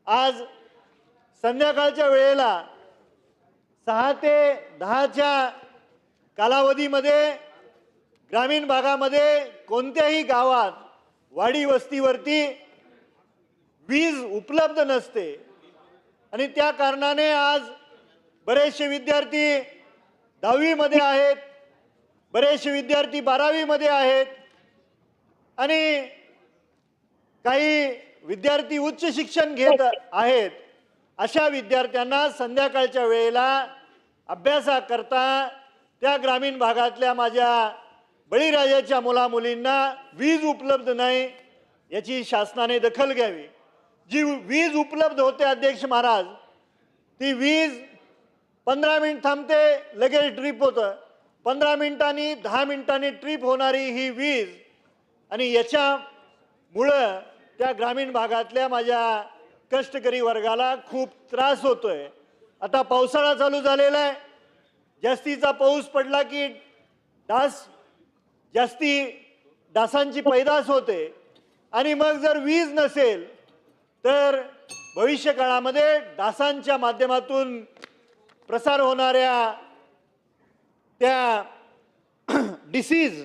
आज संध्याकाळच्या वेळेला 6 ते 10च्या कालावधीमध्ये ग्रामीण भागामध्ये कोणत्याही गावात वाडी वस्तीवरती वीज उपलब्ध नसते आणि त्या कारणाने आज बरेचसे विद्यार्थी 10वी मध्ये आहेत, बरेचसे विद्यार्थी 12वी मध्ये आहेत आणि काही विद्यार्थी उच्च शिक्षण घेत आहेत। अशा विद्यार्थ्यांना संध्याकाळच्या वेळेला अभ्यासाकरता त्या ग्रामीण भागातल्या माझ्या बळीराजाच्या मुलामुलींना वीज उपलब्ध नाही याची शासनाने दखल घ्यावी। जी वीज उपलब्ध होते अध्यक्ष महाराज, ती वीज 15 मिनिट थांबते, लगेच ट्रिप होतं। 15 मिनिटांनी 10 मिनिटांनी ट्रिप होणारी ही वीज आणि याच्यामुळं त्या ग्रामीण भागातल्या माझ्या कष्टकरी वर्गाला खूप त्रास होतोय। आता पावसाळा चालू झालेला आहे, जास्तीचा पाऊस पडला की डासांची पैदास होते आणि मग जर वीज नसेल तर भविष्य काळामध्ये डासांच्या माध्यमातून प्रसार होणाऱ्या त्या डिसीज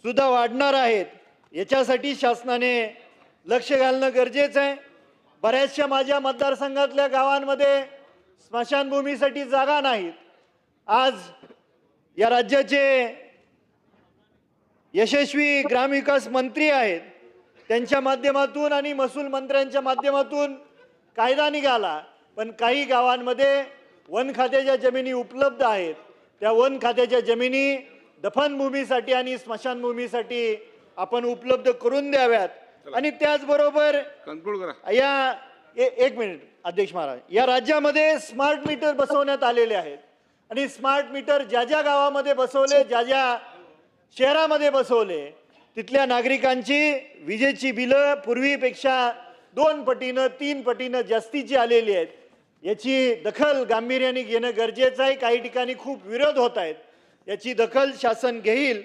सुद्धा वाढणार आहेत। याच्यासाठी शासनाने लक्ष घालणं गरजेचं आहे। बऱ्याचशा माझ्या मतदारसंघातल्या गावांमध्ये स्मशानभूमीसाठी जागा नाहीत। आज या राज्याचे यशस्वी ग्रामविकास मंत्री आहेत, त्यांच्या माध्यमातून आणि महसूल मंत्र्यांच्या माध्यमातून कायदा निघाला, पण काही गावांमध्ये वन खात्याच्या जमिनी उपलब्ध आहेत। त्या वन खात्याच्या जमिनी दफनभूमीसाठी आणि स्मशानभूमीसाठी आपण उपलब्ध करून द्याव्यात। आणि त्याचबरोबर या एक मिनिट अध्यक्ष महाराज, या राज्यामध्ये स्मार्ट मीटर बसवण्यात आलेले आहेत आणि स्मार्ट मीटर ज्या ज्या गावामध्ये बसवले, ज्या ज्या शहरामध्ये बसवले, तिथल्या नागरिकांची विजेची बिलं पूर्वीपेक्षा 2 पटीनं 3 पटीनं जास्तीची आलेली आहेत। याची दखल गांभीर्याने घेणं गरजेचं आहे। काही ठिकाणी खूप विरोध होत आहेत, याची दखल शासन घेईल